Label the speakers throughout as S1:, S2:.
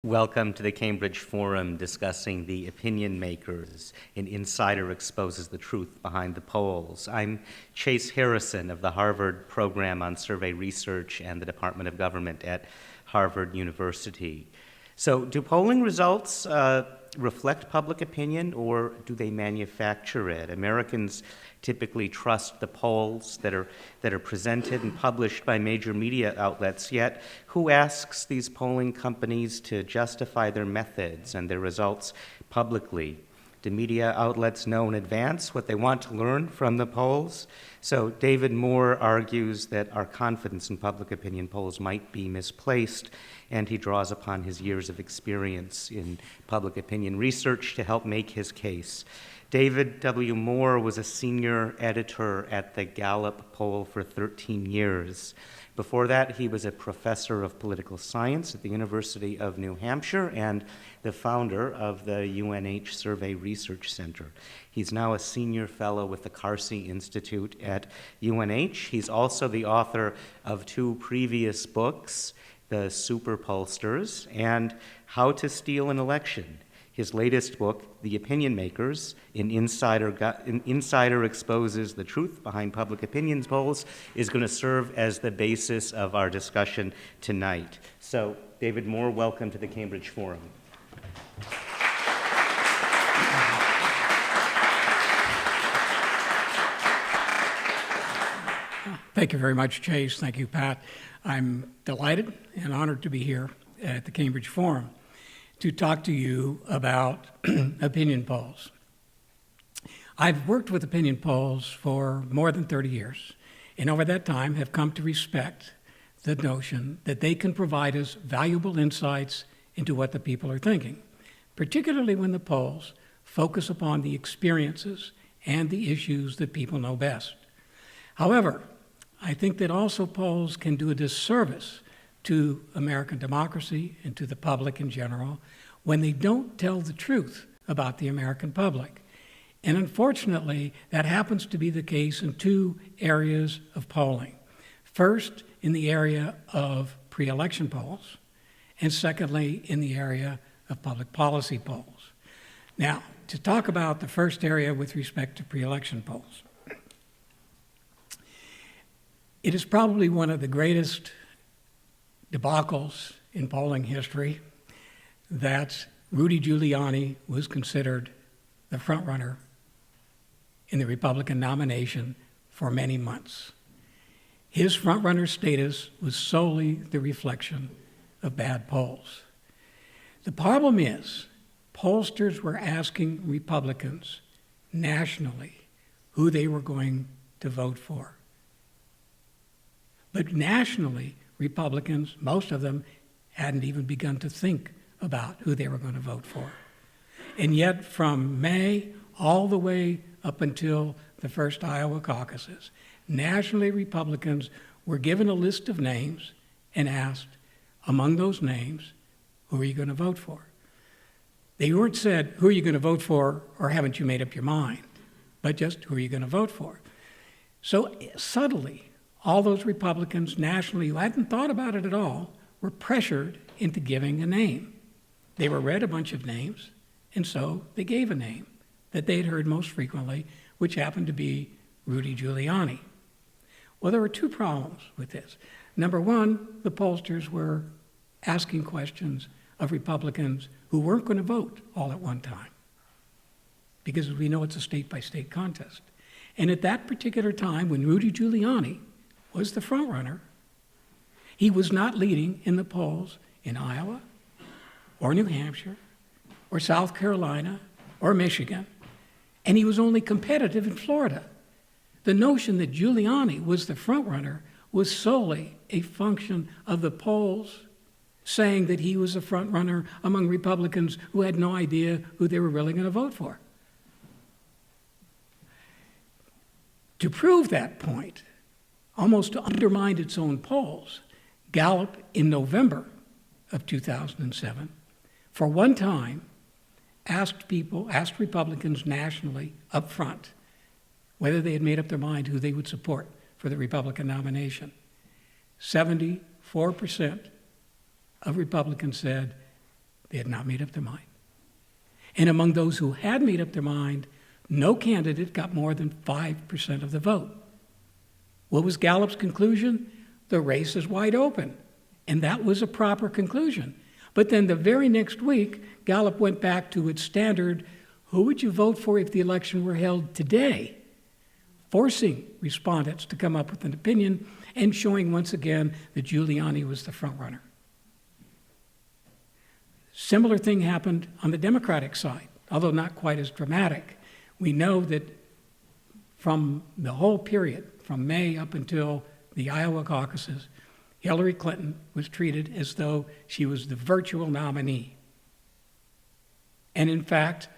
S1: Welcome to the Cambridge Forum discussing the opinion makers. An insider exposes the truth behind the polls. I'm Chase Harrison of the Harvard Program on Survey Research and the Department of Government at Harvard University. So do polling results reflect public opinion, or do they manufacture it? Americans typically trust the polls that are presented and published by major media outlets, yet who asks these polling companies to justify their methods and their results publicly? Do media outlets know in advance what they want to learn from the polls? So David Moore argues that our confidence in public opinion polls might be misplaced, and he draws upon his years of experience in public opinion research to help make his case. David W. Moore was a senior editor at the Gallup poll for 13 years. Before that, he was a professor of political science at the University of New Hampshire and the founder of the UNH Survey Research Center. He's now a senior fellow with the Carsey Institute at UNH. He's also the author of two previous books, The Super Pollsters and How to Steal an Election. His latest book, The Opinion Makers, an insider exposes the truth behind public opinion polls, is going to serve as the basis of our discussion tonight. So, David Moore, welcome to the Cambridge Forum.
S2: Thank you very much, Chase. Thank you, Pat. I'm delighted and honored to be here at the Cambridge Forum to talk to you about opinion polls. I've worked with opinion polls for more than 30 years, and over that time have come to respect the notion that they can provide us valuable insights into what the people are thinking, particularly when the polls focus upon the experiences and the issues that people know best. However, I think that also polls can do a disservice to American democracy and to the public in general when they don't tell the truth about the American public. And unfortunately, that happens to be the case in two areas of polling. First, in the area of pre-election polls, and secondly, in the area of public policy polls. Now, to talk about the first area with respect to pre-election polls, it is probably one of the greatest debacles in polling history that Rudy Giuliani was considered the frontrunner in the Republican nomination for many months. His frontrunner status was solely the reflection of bad polls. The problem is, pollsters were asking Republicans nationally who they were going to vote for. But nationally, Republicans, most of them, hadn't even begun to think about who they were going to vote for. And yet, from May all the way up until the first Iowa caucuses, nationally Republicans were given a list of names and asked, among those names, who are you going to vote for? They weren't said, who are you going to vote for, or haven't you made up your mind, but just, who are you going to vote for? So subtly, all those Republicans nationally who hadn't thought about it at all were pressured into giving a name. They were read a bunch of names, and so they gave a name that they'd heard most frequently, which happened to be Rudy Giuliani. Well, there were two problems with this. Number one, the pollsters were asking questions of Republicans who weren't going to vote all at one time, because as we know, it's a state-by-state contest. And at that particular time, when Rudy Giuliani was the frontrunner, he was not leading in the polls in Iowa or New Hampshire or South Carolina or Michigan, and he was only competitive in Florida. The notion that Giuliani was the frontrunner was solely a function of the polls saying that he was a frontrunner among Republicans who had no idea who they were really going to vote for. To prove that point, almost to undermine its own polls, Gallup in November of 2007, for one time, asked Republicans nationally up front whether they had made up their mind who they would support for the Republican nomination. 74% of Republicans said They had not made up their mind. And among those who had made up their mind, no candidate got more than 5% of the vote. What was Gallup's conclusion? The race is wide open. And that was a proper conclusion. But then the very next week, Gallup went back to its standard, who would you vote for if the election were held today? Forcing respondents to come up with an opinion and showing once again that Giuliani was the front runner. Similar thing happened on the Democratic side, although not quite as dramatic. We know that from the whole period, from May up until the Iowa caucuses, Hillary Clinton was treated as though she was the virtual nominee. And in fact,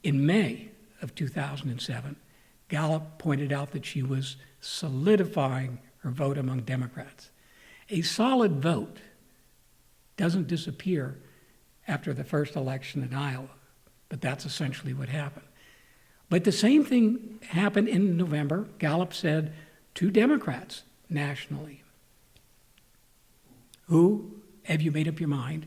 S2: in May of 2007, Gallup pointed out that she was solidifying her vote among Democrats. A solid vote doesn't disappear after the first election in Iowa, but that's essentially what happened. But the same thing happened in November. Gallup said to Democrats nationally, who have you made up your mind?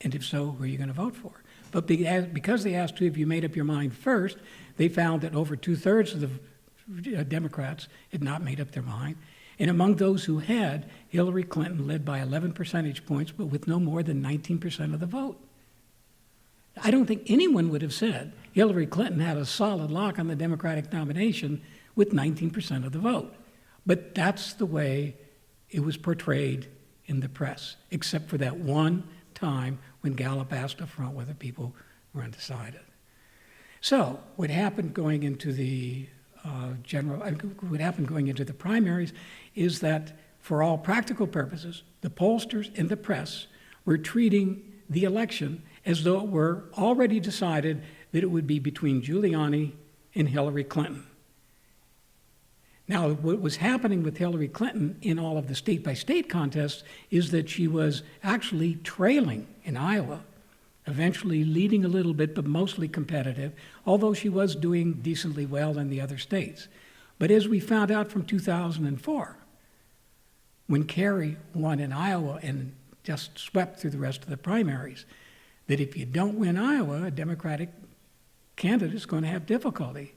S2: And if so, who are you going to vote for? But because they asked who have you made up your mind first, they found that over 2/3 of the Democrats had not made up their mind. And among those who had, Hillary Clinton led by 11 percentage points, but with no more than 19% of the vote. I don't think anyone would have said Hillary Clinton had a solid lock on the Democratic nomination with 19% of the vote. But that's the way it was portrayed in the press, except for that one time when Gallup asked up front whether people were undecided. So what happened going into the primaries is that for all practical purposes, the pollsters and the press were treating the election as though it were already decided that it would be between Giuliani and Hillary Clinton. Now, what was happening with Hillary Clinton in all of the state-by-state contests is that she was actually trailing in Iowa, eventually leading a little bit, but mostly competitive, although she was doing decently well in the other states. But as we found out from 2004, when Kerry won in Iowa and just swept through the rest of the primaries, that if you don't win Iowa, a Democratic candidate is going to have difficulty.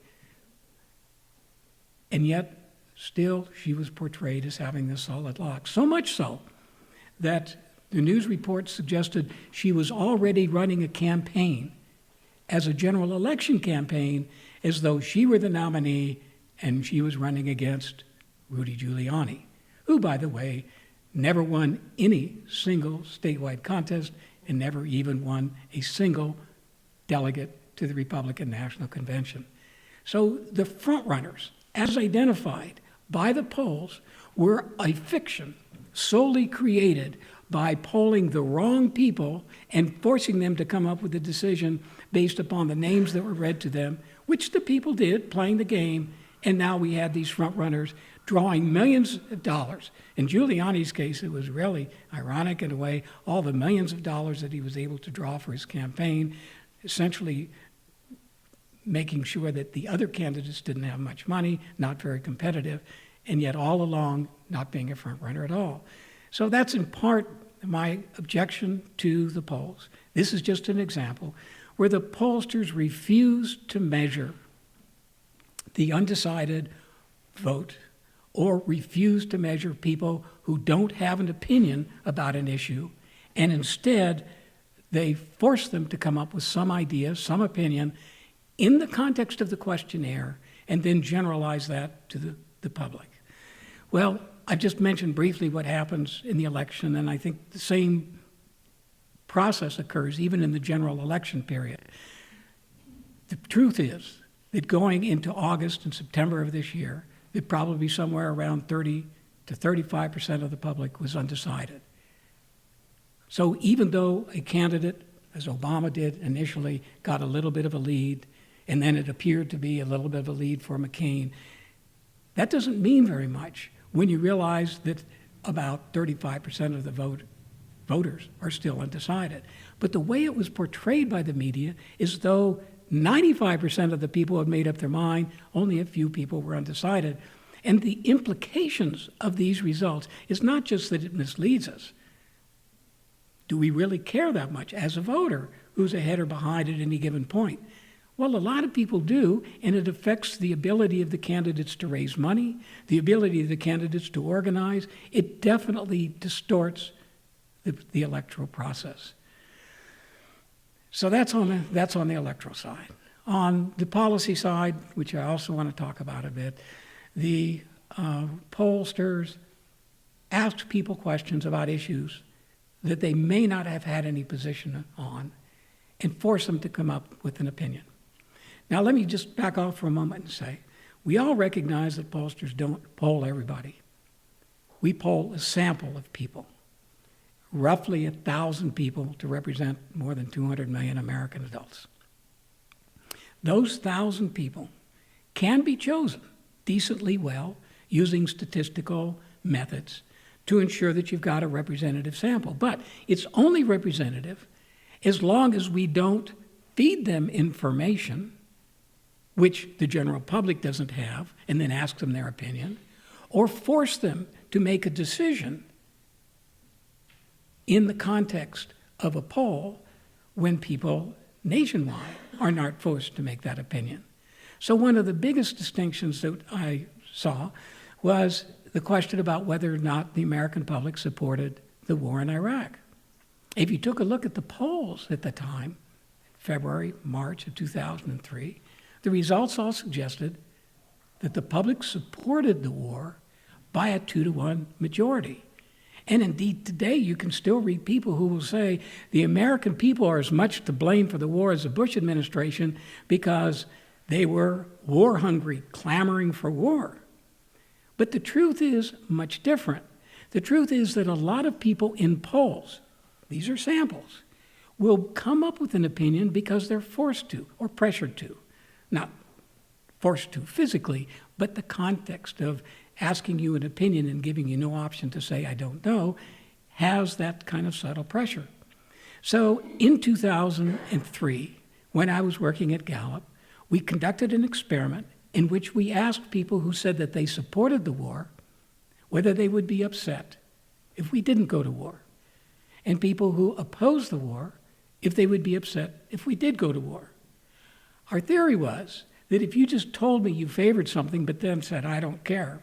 S2: And yet, still, she was portrayed as having this solid lock. So much so that the news reports suggested she was already running a campaign as a general election campaign as though she were the nominee and she was running against Rudy Giuliani, who, by the way, never won any single statewide contest and never even won a single delegate to the Republican National Convention. So the frontrunners, as identified by the polls, were a fiction solely created by polling the wrong people and forcing them to come up with a decision based upon the names that were read to them, which the people did, playing the game, and now we had these frontrunners drawing millions of dollars. In Giuliani's case, it was really ironic in a way, all the millions of dollars that he was able to draw for his campaign, essentially making sure that the other candidates didn't have much money, not very competitive, and yet all along not being a front runner at all. So that's in part my objection to the polls. This is just an example where the pollsters refused to measure the undecided vote or refused to measure people who don't have an opinion about an issue, and instead they forced them to come up with some idea, some opinion, in the context of the questionnaire, and then generalize that to the public. Well, I've just mentioned briefly what happens in the election, and I think the same process occurs even in the general election period. The truth is that going into August and September of this year, that probably somewhere around 30 to 35% of the public was undecided. So even though a candidate, as Obama did initially, got a little bit of a lead, and then it appeared to be a little bit of a lead for McCain, that doesn't mean very much when you realize that about 35% of the voters are still undecided. But the way it was portrayed by the media is though 95% of the people had made up their mind, only a few people were undecided. And the implications of these results is not just that it misleads us. Do we really care that much as a voter who's ahead or behind at any given point? Well, a lot of people do, and it affects the ability of the candidates to raise money, the ability of the candidates to organize. It definitely distorts the electoral process. So that's on the electoral side. On the policy side, which I also want to talk about a bit, the pollsters asked people questions about issues that they may not have had any position on and force them to come up with an opinion. Now, let me just back off for a moment and say, we all recognize that pollsters don't poll everybody. We poll a sample of people, roughly 1,000 people to represent more than 200 million American adults. Those 1,000 people can be chosen decently well using statistical methods to ensure that you've got a representative sample. But it's only representative as long as we don't feed them information which the general public doesn't have and then ask them their opinion, or force them to make a decision in the context of a poll when people nationwide are not forced to make that opinion. So one of the biggest distinctions that I saw was the question about whether or not the American public supported the war in Iraq. If you took a look at the polls at the time, February, March of 2003, the results all suggested that the public supported the war by a 2-to-1 majority. And indeed, today you can still read people who will say the American people are as much to blame for the war as the Bush administration because they were war-hungry, clamoring for war. But the truth is much different. The truth is that a lot of people in polls, these are samples, will come up with an opinion because they're forced to or pressured to. Not forced to physically, but the context of asking you an opinion and giving you no option to say, I don't know, has that kind of subtle pressure. So in 2003, when I was working at Gallup, we conducted an experiment in which we asked people who said that they supported the war whether they would be upset if we didn't go to war, and people who opposed the war if they would be upset if we did go to war. Our theory was that if you just told me you favored something but then said, I don't care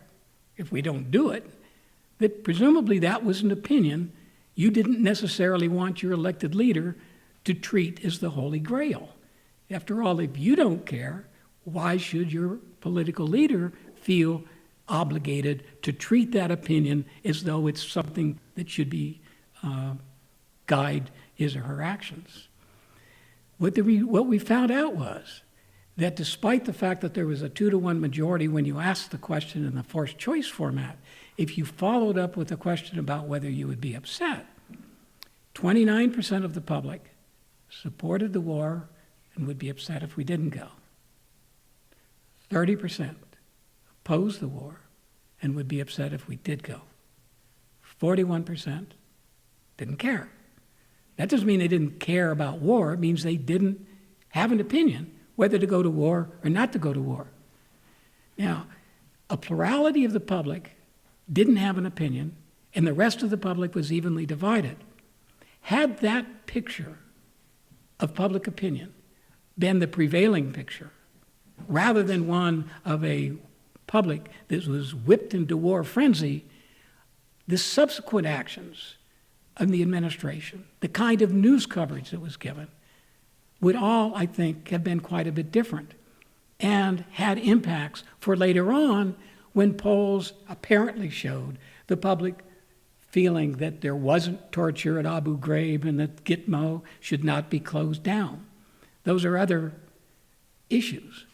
S2: if we don't do it, that presumably that was an opinion you didn't necessarily want your elected leader to treat as the Holy Grail. After all, if you don't care, why should your political leader feel obligated to treat that opinion as though it's something that should be guide his or her actions? What we found out was that despite the fact that there was a 2-to-1 majority when you asked the question in the forced choice format, if you followed up with a question about whether you would be upset, 29% of the public supported the war and would be upset if we didn't go. 30% opposed the war and would be upset if we did go. 41% didn't care. That doesn't mean they didn't care about war. It means they didn't have an opinion whether to go to war or not to go to war. Now, a plurality of the public didn't have an opinion, and the rest of the public was evenly divided. Had that picture of public opinion been the prevailing picture, rather than one of a public that was whipped into war frenzy, the subsequent actions of the administration, the kind of news coverage that was given, would all, I think, have been quite a bit different and had impacts for later on when polls apparently showed the public feeling that there wasn't torture at Abu Ghraib and that Gitmo should not be closed down. Those are other issues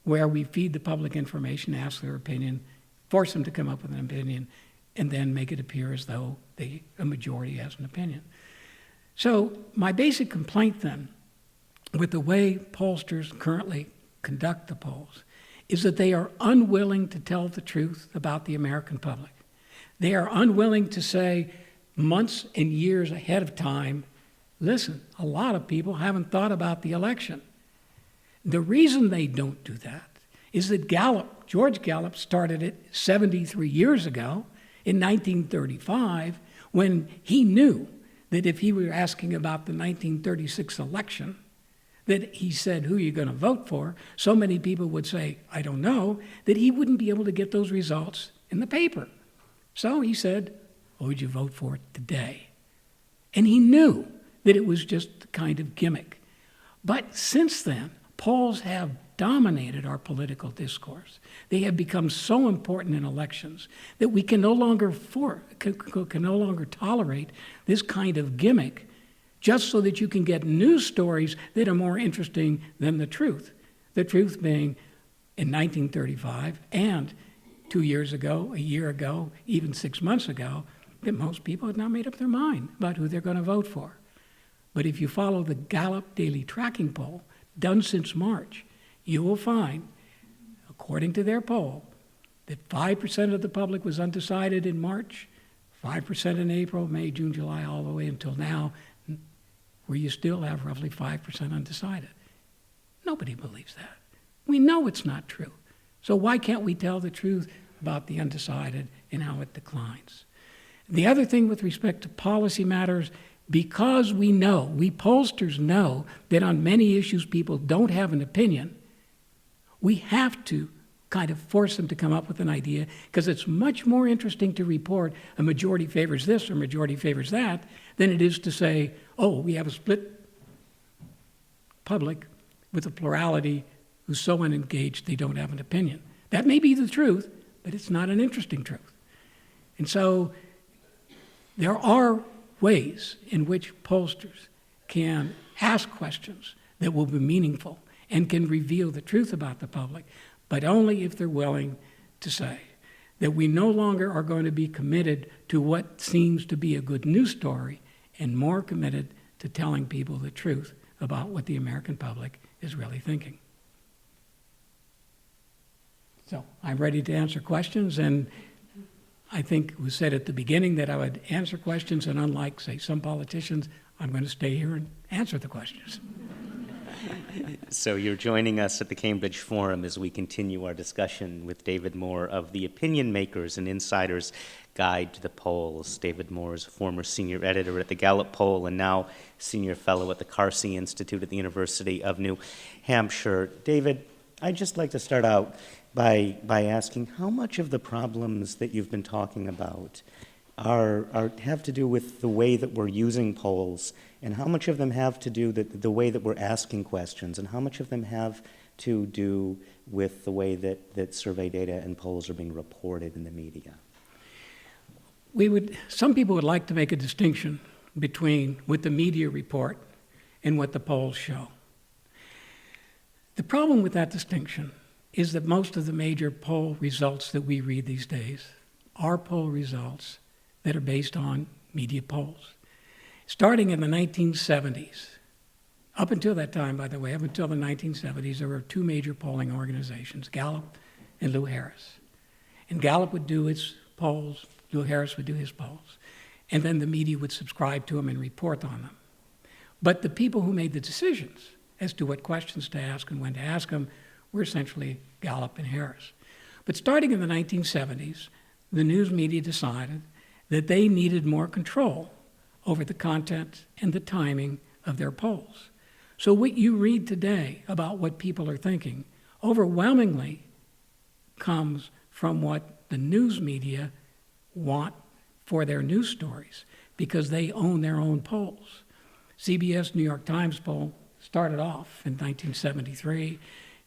S2: where we feed the public information, ask their opinion, force them to come up with an opinion, and then make it appear as though a majority has an opinion. So my basic complaint then with the way pollsters currently conduct the polls is that they are unwilling to tell the truth about the American public. They are unwilling to say months and years ahead of time, listen, a lot of people haven't thought about the election. The reason they don't do that is that George Gallup started it 73 years ago in 1935 when he knew that if he were asking about the 1936 election, that he said, who are you going to vote for? So many people would say, I don't know, that he wouldn't be able to get those results in the paper. So he said, what would you vote for today? And he knew that it was just a kind of gimmick. But since then, polls have dominated our political discourse. They have become so important in elections that we can no longer tolerate this kind of gimmick just so that you can get news stories that are more interesting than the truth. The truth being, in 1935 and 2 years ago, a year ago, even 6 months ago, that most people have not made up their mind about who they're going to vote for. But if you follow the Gallup Daily Tracking Poll, done since March, you will find, according to their poll, that 5% of the public was undecided in March, 5% in April, May, June, July, all the way until now, where you still have roughly 5% undecided. Nobody believes that. We know it's not true. So why can't we tell the truth about the undecided and how it declines? The other thing with respect to policy matters, because we pollsters know that on many issues people don't have an opinion, we have to kind of force them to come up with an idea, because it's much more interesting to report a majority favors this or majority favors that than it is to say, oh, we have a split public with a plurality who's so unengaged they don't have an opinion. That may be the truth, but it's not an interesting truth. And so there are ways in which pollsters can ask questions that will be meaningful and can reveal the truth about the public, but only if they're willing to say that we no longer are going to be committed to what seems to be a good news story and more committed to telling people the truth about what the American public is really thinking. So I'm ready to answer questions, and I think it was said at the beginning that I would answer questions, and unlike, say, some politicians, I'm going to stay here and answer the questions.
S1: So you're joining us at the Cambridge Forum as we continue our discussion with David Moore of the Opinion Makers and Insiders Guide to the Polls. David Moore is a former senior editor at the Gallup Poll and now senior fellow at the Carsey Institute at the University of New Hampshire. David, I'd just like to start out by asking how much of the problems that you've been talking about have to do with the way that we're using polls, and how much of them have to do with the way that we're asking questions, and how much of them have to do with the way that survey data and polls are being reported in the media?
S2: Some people would like to make a distinction between what the media report and what the polls show. The problem with that distinction is that most of the major poll results that we read these days are poll results that are based on media polls. Starting in the 1970s, up until that time, by the way, up until the 1970s, there were two major polling organizations, Gallup and Lou Harris. And Gallup would do its polls, Lou Harris would do his polls, and then the media would subscribe to them and report on them. But the people who made the decisions as to what questions to ask and when to ask them were essentially Gallup and Harris. But starting in the 1970s, the news media decided that they needed more control over the content and the timing of their polls. So what you read today about what people are thinking overwhelmingly comes from what the news media want for their news stories, because they own their own polls. CBS New York Times poll started off in 1973,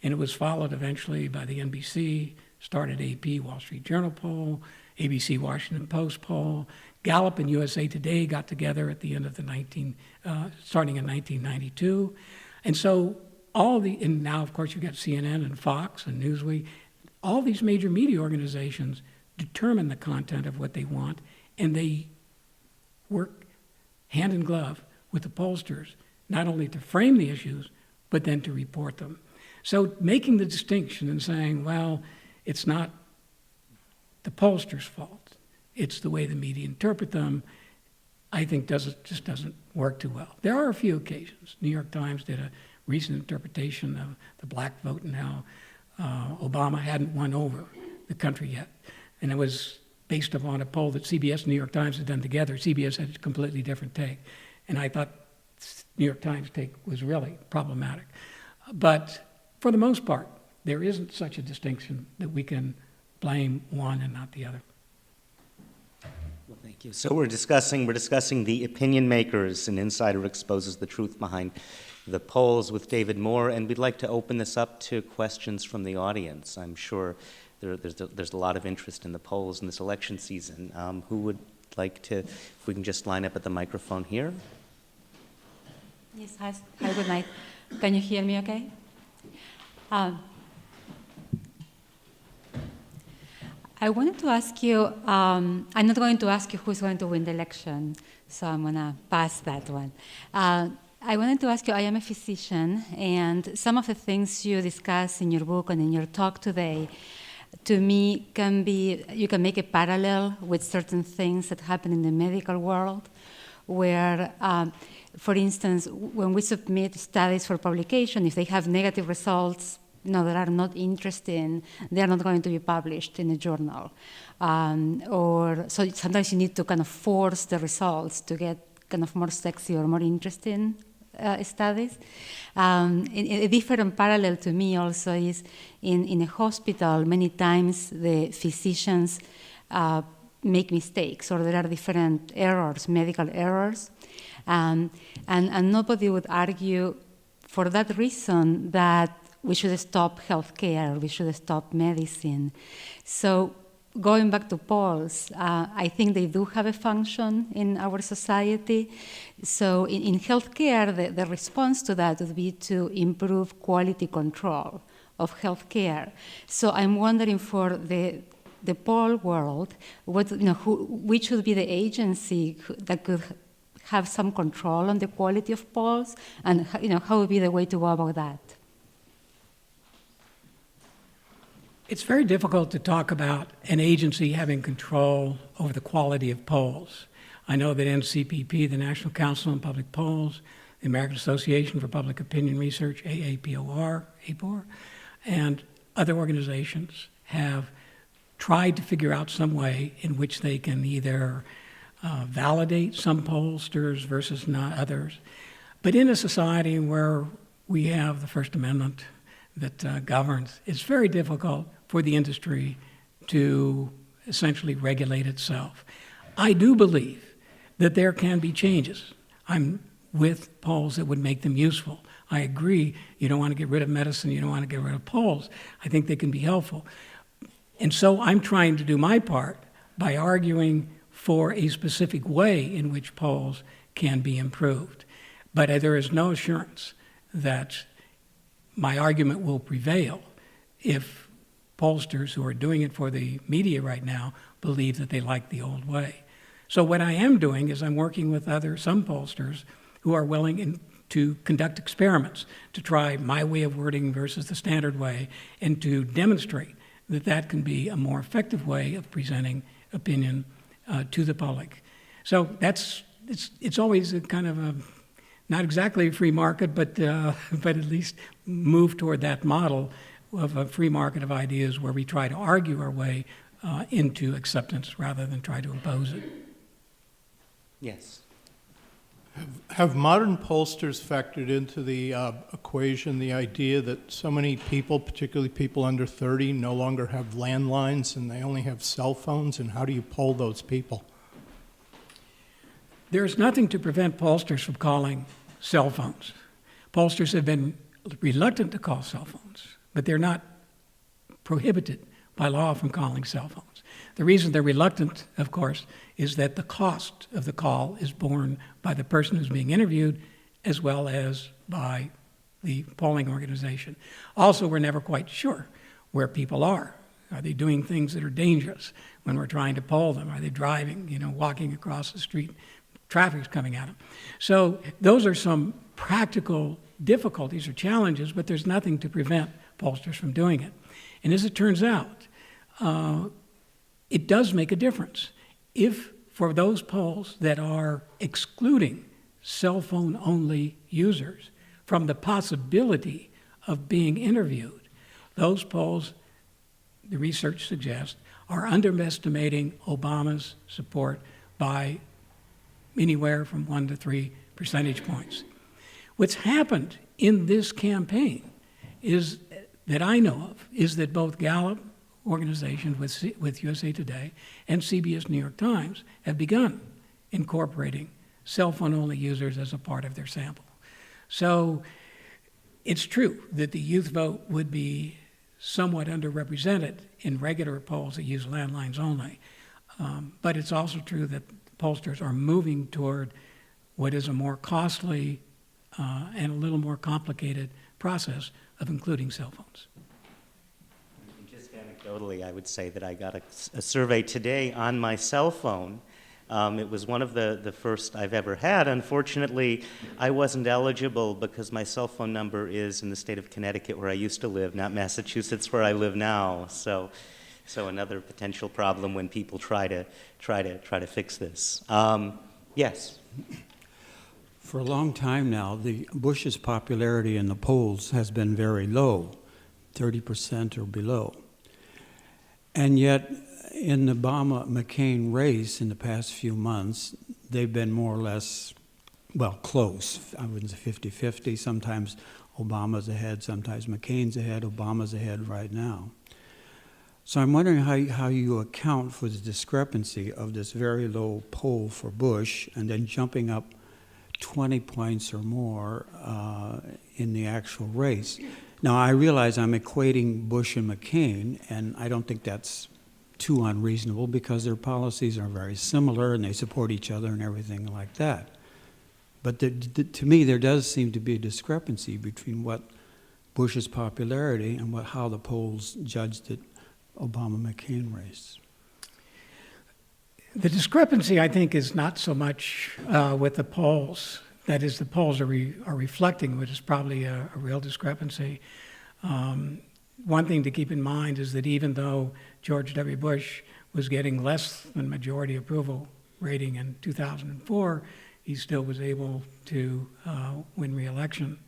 S2: and it was followed eventually by the NBC, started AP Wall Street Journal poll, ABC Washington Post poll. Gallup and USA Today got together at the end of starting in 1992. And so and now of course you've got CNN and Fox and Newsweek. All these major media organizations determine the content of what they want, and they work hand in glove with the pollsters, not only to frame the issues, but then to report them. So making the distinction and saying, well, it's not the pollsters' fault, it's the way the media interpret them, I think just doesn't work too well. There are a few occasions. New York Times did a recent interpretation of the black vote and how Obama hadn't won over the country yet. And it was based upon a poll that CBS and New York Times had done together. CBS had a completely different take. And I thought New York Times take was really problematic. But for the most part, there isn't such a distinction that we can blame one and not the other.
S1: Well, thank you. So we're discussing the opinion makers, and Insider exposes the truth behind the polls with David Moore, and we'd like to open this up to questions from the audience. I'm sure there's a lot of interest in the polls in this election season. Who would like to, if we can just line up at the microphone here?
S3: Yes, hi, good night. Can you hear me okay? I wanted to ask you, I'm not going to ask you who's going to win the election, so I'm going to pass that one. I wanted to ask you, I am a physician, and some of the things you discuss in your book and in your talk today, to me, can be, you can make a parallel with certain things that happen in the medical world, where, for instance, when we submit studies for publication, if they have negative results, that are not interesting, they are not going to be published in a journal. Or so sometimes you need to kind of force the results to get kind of more sexy or more interesting studies. A different parallel to me also is in a hospital, many times the physicians make mistakes, or there are different errors, medical errors. And nobody would argue for that reason that we should stop healthcare, or we should stop medicine. So going back to polls, I think they do have a function in our society. So in healthcare, the response to that would be to improve quality control of healthcare. So I'm wondering for the poll world, which would be the agency that could have some control on the quality of polls, and how would be the way to go about that?
S2: It's very difficult to talk about an agency having control over the quality of polls. I know that NCPP, the National Council on Public Polls, the American Association for Public Opinion Research, AAPOR, and other organizations have tried to figure out some way in which they can either validate some pollsters versus not others. But in a society where we have the First Amendment that governs, it's very difficult for the industry to essentially regulate itself. I do believe that there can be changes. I'm with polls that would make them useful. I agree, you don't want to get rid of medicine, you don't want to get rid of polls. I think they can be helpful. And so I'm trying to do my part by arguing for a specific way in which polls can be improved. But there is no assurance that my argument will prevail if pollsters who are doing it for the media right now believe that they like the old way. So what I am doing is I'm working with some pollsters who are willing to conduct experiments to try my way of wording versus the standard way, and to demonstrate that that can be a more effective way of presenting opinion to the public. So it's always a kind of a, not exactly a free market, but at least move toward that model of a free market of ideas where we try to argue our way into acceptance rather than try to impose it.
S1: Yes.
S4: Have modern pollsters factored into the equation the idea that so many people, particularly people under 30, no longer have landlines and they only have cell phones, and how do you poll those people?
S2: There's nothing to prevent pollsters from calling cell phones. Pollsters have been reluctant to call cell phones, but they're not prohibited by law from calling cell phones. The reason they're reluctant, of course, is that the cost of the call is borne by the person who's being interviewed as well as by the polling organization. Also, we're never quite sure where people are. Are they doing things that are dangerous when we're trying to poll them? Are they driving, walking across the street, traffic's coming at them? So those are some practical difficulties or challenges, but there's nothing to prevent pollsters from doing it. And as it turns out, it does make a difference. If for those polls that are excluding cell phone-only users from the possibility of being interviewed, those polls, the research suggests, are underestimating Obama's support by anywhere from 1 to 3 percentage points. What's happened in this campaign is, that I know of, is that both Gallup organizations with USA Today and CBS New York Times have begun incorporating cell phone-only users as a part of their sample. So it's true that the youth vote would be somewhat underrepresented in regular polls that use landlines only. But it's also true that pollsters are moving toward what is a more costly and a little more complicated process of including cell phones.
S1: Just anecdotally, I would say that I got a survey today on my cell phone. It was one of the first I've ever had. Unfortunately, I wasn't eligible because my cell phone number is in the state of Connecticut, where I used to live, not Massachusetts, where I live now. So another potential problem when people try to fix this. Yes.
S5: For a long time now, Bush's popularity in the polls has been very low, 30% or below. And yet, in the Obama-McCain race in the past few months, they've been more or less, well, close. I wouldn't say 50-50. Sometimes Obama's ahead, sometimes McCain's ahead, Obama's ahead right now. So I'm wondering how you account for the discrepancy of this very low poll for Bush and then jumping up 20 points or more in the actual race. Now, I realize I'm equating Bush and McCain, and I don't think that's too unreasonable because their policies are very similar and they support each other and everything like that. But to me, there does seem to be a discrepancy between what Bush's popularity and how the polls judged the Obama-McCain race.
S2: The discrepancy, I think, is not so much with the polls. That is, the polls are reflecting what is probably a real discrepancy. One thing to keep in mind is that even though George W. Bush was getting less than majority approval rating in 2004, he still was able to win re-election.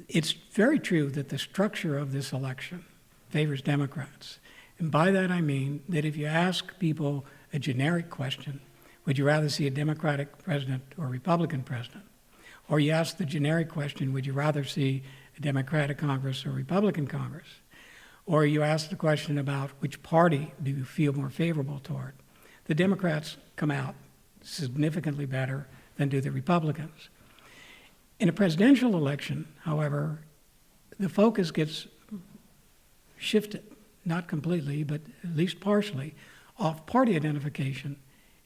S2: It's very true that the structure of this election favors Democrats. And by that I mean that if you ask people a generic question, would you rather see a Democratic president or a Republican president? Or you ask the generic question, would you rather see a Democratic Congress or a Republican Congress? Or you ask the question about which party do you feel more favorable toward? The Democrats come out significantly better than do the Republicans. In a presidential election, however, the focus gets shifted, not completely, but at least partially, off party identification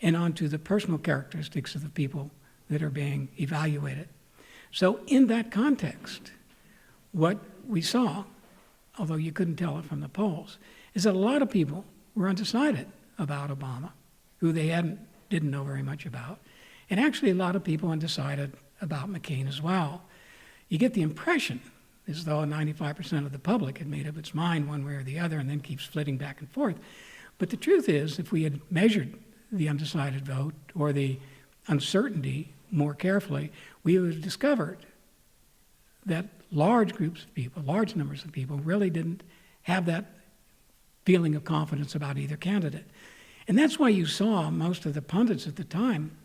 S2: and onto the personal characteristics of the people that are being evaluated. So in that context, what we saw, although you couldn't tell it from the polls, is that a lot of people were undecided about Obama, who they didn't know very much about, and actually a lot of people undecided about McCain as well. You get the impression as though 95% of the public had made up its mind one way or the other and then keeps flitting back and forth. But the truth is, if we had measured the undecided vote or the uncertainty more carefully, we would have discovered that large groups of people, large numbers of people, really didn't have that feeling of confidence about either candidate. And that's why you saw most of the pundits at the time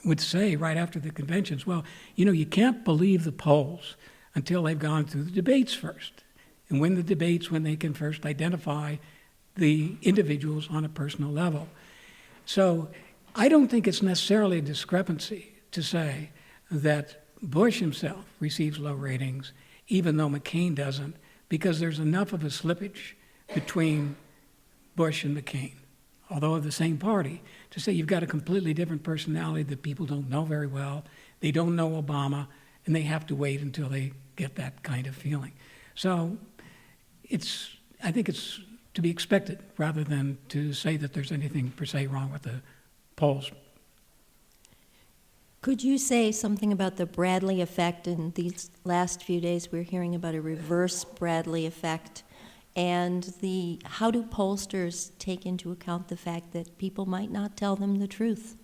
S2: would say right after the conventions, well, you can't believe the polls until they've gone through the debates first. And when they can first identify the individuals on a personal level. So I don't think it's necessarily a discrepancy to say that Bush himself receives low ratings, even though McCain doesn't, because there's enough of a slippage between Bush and McCain, although of the same party, to say you've got a completely different personality that people don't know very well, they don't know Obama, and they have to wait until they get that kind of feeling. So I think it's to be expected rather than to say that there's anything per se wrong with the polls.
S6: Could you say something about the Bradley effect? In these last few days, we're hearing about a reverse Bradley effect. And how do pollsters take into account the fact that people might not tell them the truth?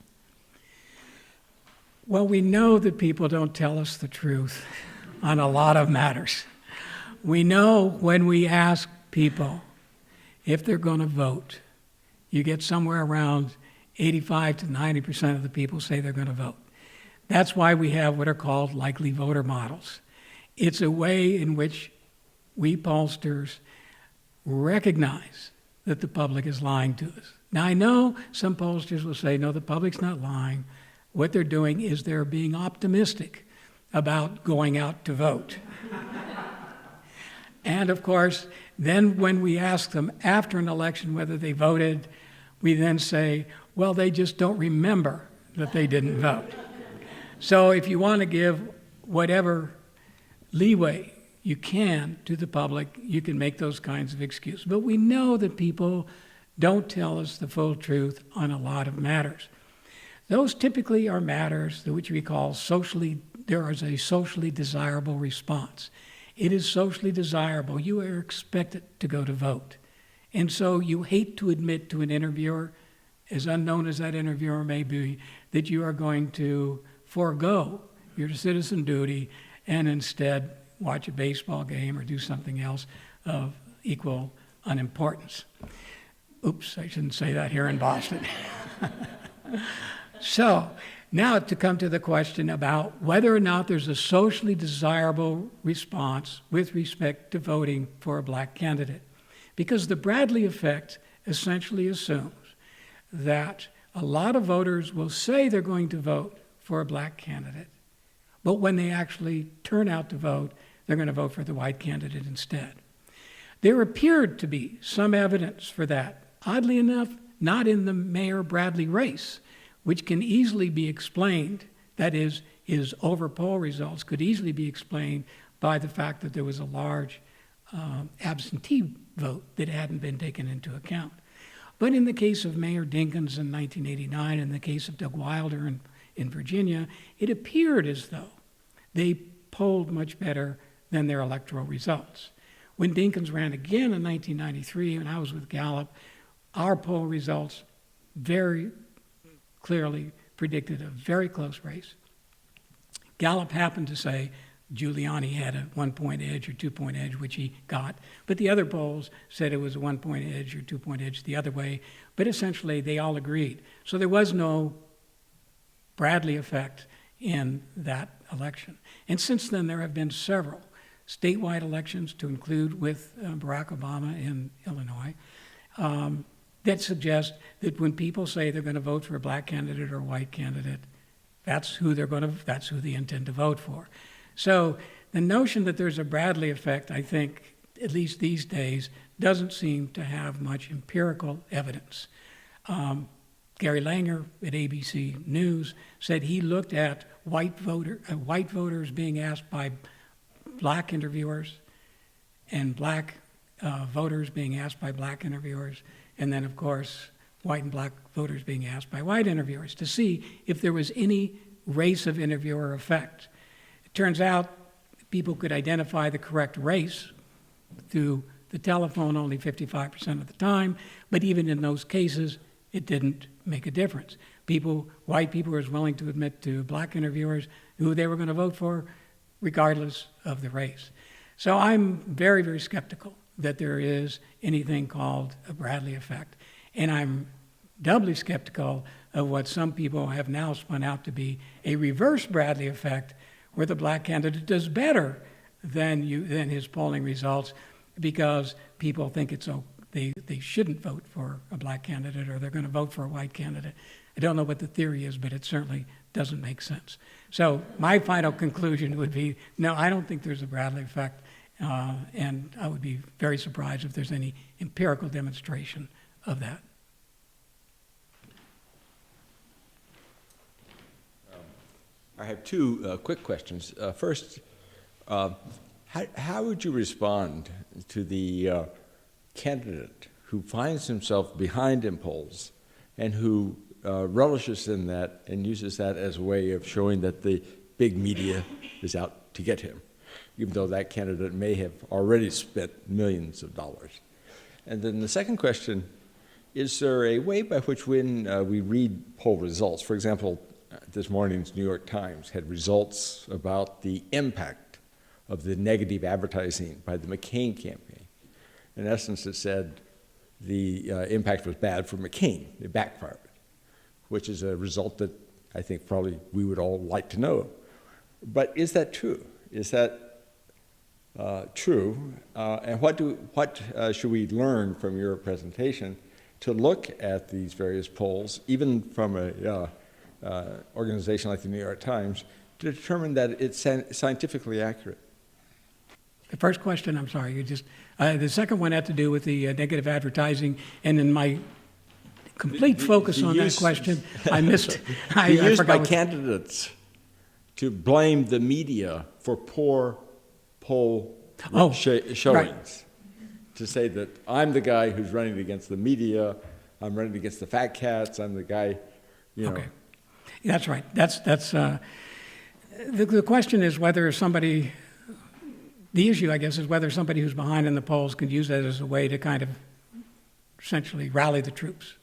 S2: Well, we know that people don't tell us the truth on a lot of matters. We know when we ask people, if they're going to vote, you get somewhere around 85 to 90% of the people say they're going to vote. That's why we have what are called likely voter models. It's a way in which we pollsters recognize that the public is lying to us. Now, I know some pollsters will say, no, the public's not lying. What they're doing is they're being optimistic about going out to vote. And of course, then when we ask them after an election whether they voted, we then say, well, they just don't remember that they didn't vote. So if you want to give whatever leeway you can to the public, you can make those kinds of excuses. But we know that people don't tell us the full truth on a lot of matters. Those typically are matters which we call there is a socially desirable response. It is socially desirable. You are expected to go to vote. And so you hate to admit to an interviewer, as unknown as that interviewer may be, that you are going to forego your citizen duty and instead watch a baseball game or do something else of equal unimportance. Oops, I shouldn't say that here in Boston. So, now to come to the question about whether or not there's a socially desirable response with respect to voting for a black candidate. Because the Bradley effect essentially assumes that a lot of voters will say they're going to vote for a black candidate, but when they actually turn out to vote, they're going to vote for the white candidate instead. There appeared to be some evidence for that. Oddly enough, not in the Mayer-Bradley race, which can easily be explained, that is, his over-poll results could easily be explained by the fact that there was a large absentee vote that hadn't been taken into account. But in the case of Mayor Dinkins in 1989, in the case of Doug Wilder in Virginia, it appeared as though they polled much better than their electoral results. When Dinkins ran again in 1993, and I was with Gallup, our poll results very clearly predicted a very close race. Gallup happened to say Giuliani had a 1-point edge or 2-point edge, which he got, but the other polls said it was a 1-point edge or 2-point edge the other way, but essentially they all agreed. So there was no Bradley effect in that election. And since then, there have been several statewide elections, to include with Barack Obama in Illinois, that suggest that when people say they're going to vote for a black candidate or a white candidate, that's who they intend to vote for. So the notion that there's a Bradley effect, I think, at least these days, doesn't seem to have much empirical evidence. Gary Langer at ABC News said he looked at white voters being asked by black interviewers and black voters being asked by black interviewers, and then, of course, white and black voters being asked by white interviewers to see if there was any race of interviewer effect. It turns out people could identify the correct race through the telephone only 55% of the time, but even in those cases, it didn't make a difference. White people were willing to admit to black interviewers who they were going to vote for, regardless of the race. So I'm very, very skeptical that there is anything called a Bradley effect. And I'm doubly skeptical of what some people have now spun out to be a reverse Bradley effect, where the black candidate does better than his polling results because people think they shouldn't vote for a black candidate, or they're going to vote for a white candidate. I don't know what the theory is, but it certainly doesn't make sense. So my final conclusion would be, no, I don't think there's a Bradley effect, and I would be very surprised if there's any empirical demonstration of that.
S7: I have two quick questions. First, how would you respond to the candidate who finds himself behind in polls and who relishes in that and uses that as a way of showing that the big media is out to get him, even though that candidate may have already spent millions of dollars? And then the second question, is there a way by which when we read poll results, for example, this morning's New York Times had results about the impact of the negative advertising by the McCain campaign. In essence, it said, the impact was bad for McCain. It backfired, which is a result that I think probably we would all like to know. But is that true? Is that true? And what should we learn from your presentation to look at these various polls, even from a organization like the New York Times, to determine that it's scientifically accurate?
S2: The first question, I'm sorry, the second one had to do with the negative advertising, and in my complete focus on that question, I missed. I
S7: used
S2: forgot
S7: by candidates to blame the media for poor poll showings.
S2: Right.
S7: To say that I'm the guy who's running against the media, I'm running against the fat cats, I'm the guy, you know.
S2: Okay, that's right. That's the question is whether somebody. The issue, I guess, is whether somebody who's behind in the polls could use that as a way to kind of essentially rally the troops.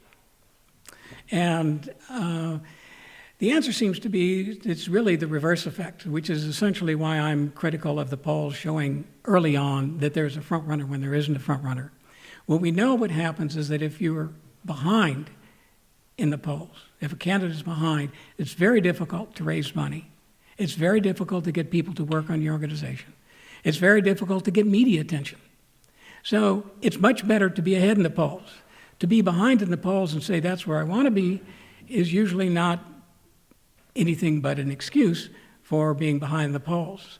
S2: And the answer seems to be it's really the reverse effect, which is essentially why I'm critical of the polls showing early on that there's a front runner when there isn't a front runner. What we know what happens is that if you're behind in the polls, if a candidate is behind, it's very difficult to raise money. It's very difficult to get people to work on your organization. It's very difficult to get media attention. So it's much better to be ahead in the polls. To be behind in the polls and say that's where I want to be is usually not anything but an excuse for being behind the polls.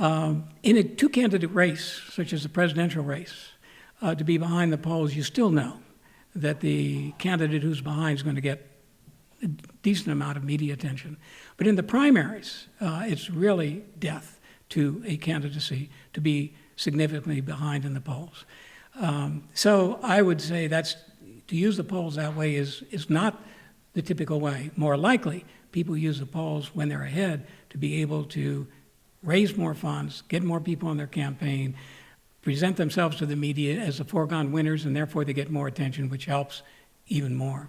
S2: In a two-candidate race, such as the presidential race, to be behind the polls, you still know that the candidate who's behind is going to get a decent amount of media attention. But in the primaries, it's really death to a candidacy to be significantly behind in the polls. So I would say to use the polls that way is not the typical way. More likely, people use the polls when they're ahead to be able to raise more funds, get more people on their campaign, present themselves to the media as the foregone winners, and therefore they get more attention, which helps even more.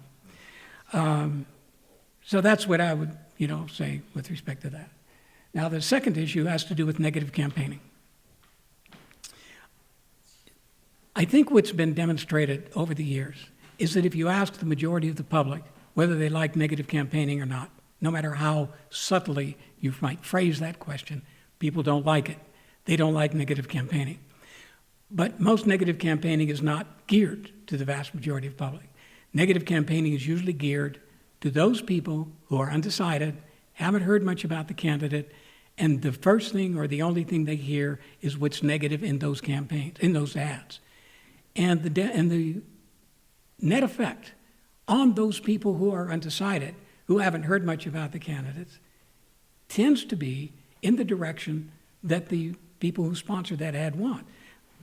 S2: So that's what I would, say with respect to that. Now, the second issue has to do with negative campaigning. I think what's been demonstrated over the years is that if you ask the majority of the public whether they like negative campaigning or not, no matter how subtly you might phrase that question, people don't like it. They don't like negative campaigning. But most negative campaigning is not geared to the vast majority of the public. Negative campaigning is usually geared to those people who are undecided, haven't heard much about the candidate, and the first thing or the only thing they hear is what's negative in those campaigns, in those ads. And the net effect on those people who are undecided, who haven't heard much about the candidates, tends to be in the direction that the people who sponsor that ad want.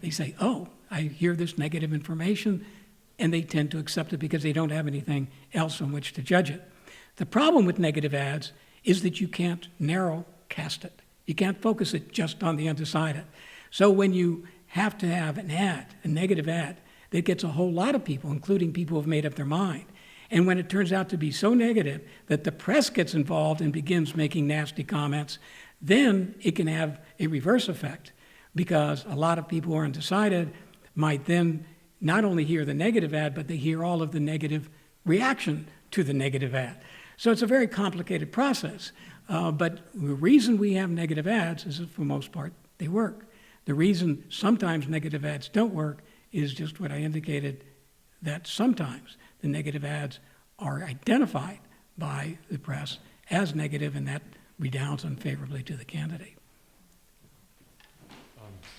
S2: They say, oh, I hear this negative information, and they tend to accept it because they don't have anything else on which to judge it. The problem with negative ads is that you can't narrow cast it. You can't focus it just on the undecided. So when you have to have an ad, a negative ad, that gets a whole lot of people, including people who have made up their mind, and when it turns out to be so negative that the press gets involved and begins making nasty comments, then it can have a reverse effect, because a lot of people who are undecided might then not only hear the negative ad, but they hear all of the negative reaction to the negative ad. So it's a very complicated process. But the reason we have negative ads is that for the most part, they work. The reason sometimes negative ads don't work is just what I indicated, that sometimes the negative ads are identified by the press as negative, and that redounds unfavorably to the candidate.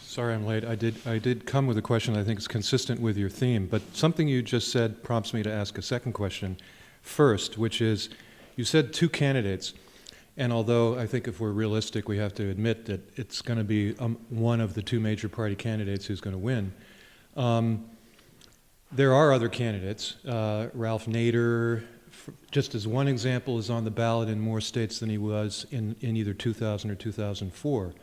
S8: Sorry I'm late. I did come with a question I think is consistent with your theme, but something you just said prompts me to ask a second question first, which is, you said two candidates, and although I think if we're realistic, we have to admit that it's going to be one of the two major party candidates who's going to win. There are other candidates. Ralph Nader, just as one example, is on the ballot in more states than he was in either 2000 or 2004.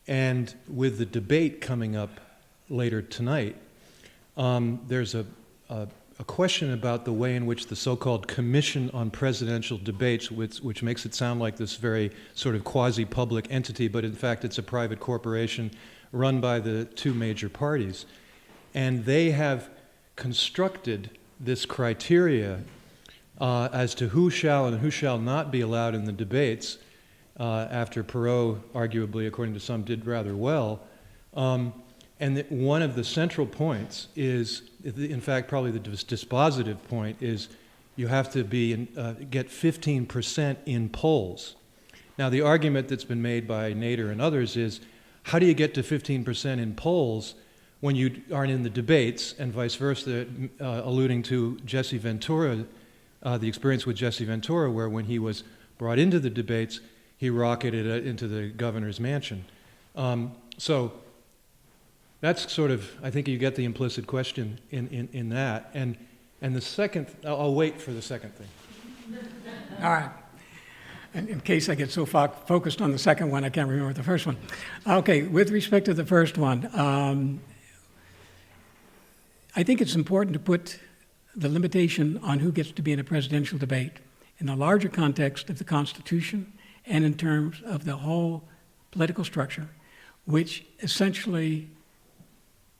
S8: And with the debate coming up later tonight, there's a question about the way in which the so-called Commission on Presidential Debates, which makes it sound like this very sort of quasi-public entity, but in fact it's a private corporation run by the two major parties. And they have constructed this criteria as to who shall and who shall not be allowed in the debates, after Perot, arguably, according to some, did rather well. And that one of the central points is, in fact, probably the dispositive point, is you have to get 15% in polls. Now, the argument that's been made by Nader and others is, how do you get to 15% in polls when you aren't in the debates, and vice versa, alluding to Jesse Ventura, the experience with Jesse Ventura, where when he was brought into the debates, he rocketed into the governor's mansion. So that's sort of, I think you get the implicit question in that. And the second, I'll wait for the second thing.
S2: All right. In case I get so focused on the second one, I can't remember the first one. Okay, with respect to the first one, I think it's important to put the limitation on who gets to be in a presidential debate in the larger context of the Constitution and in terms of the whole political structure, which essentially,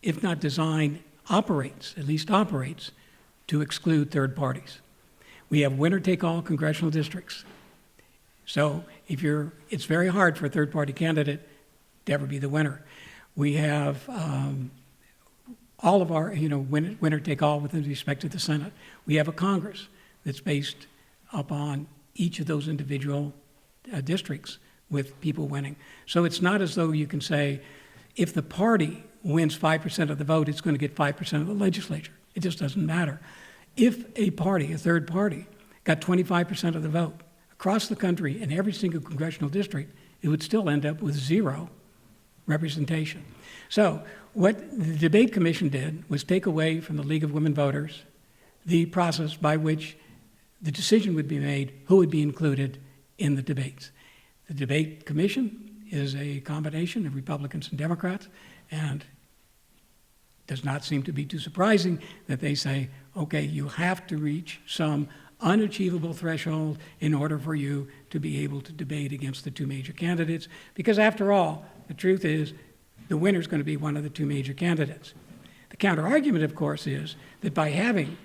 S2: if not designed, at least operates, to exclude third parties. We have winner-take-all congressional districts. So it's very hard for a third-party candidate to ever be the winner. We have all of our, winner-take-all with respect to the Senate. We have a Congress that's based upon each of those individual districts with people winning. So it's not as though you can say, if the party wins 5% of the vote, it's going to get 5% of the legislature. It just doesn't matter. If a party, a third party, got 25% of the vote across the country in every single congressional district, it would still end up with zero representation. So what the Debate Commission did was take away from the League of Women Voters the process by which the decision would be made who would be included in the debates. The Debate Commission is a combination of Republicans and Democrats, and does not seem to be too surprising that they say, okay, you have to reach some unachievable threshold in order for you to be able to debate against the two major candidates, because after all, the truth is the winner is going to be one of the two major candidates. The counter-argument, of course, is that by having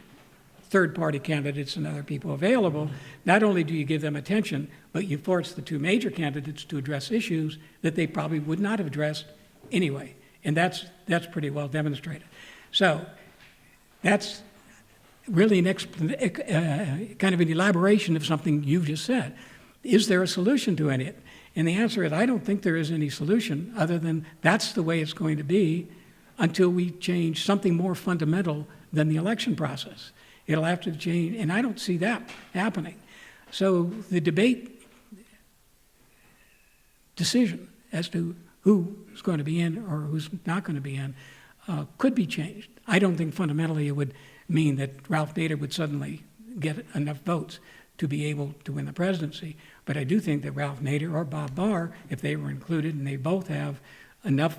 S2: third-party candidates and other people available, not only do you give them attention, but you force the two major candidates to address issues that they probably would not have addressed anyway. And that's pretty well demonstrated. So that's really kind of an elaboration of something you've just said. Is there a solution to any of it? And the answer is, I don't think there is any solution other than that's the way it's going to be until we change something more fundamental than the election process. It'll have to change, and I don't see that happening. So the debate decision as to who's going to be in or who's not going to be in could be changed. I don't think fundamentally it would mean that Ralph Nader would suddenly get enough votes to be able to win the presidency. But I do think that Ralph Nader or Bob Barr, if they were included, and they both have enough,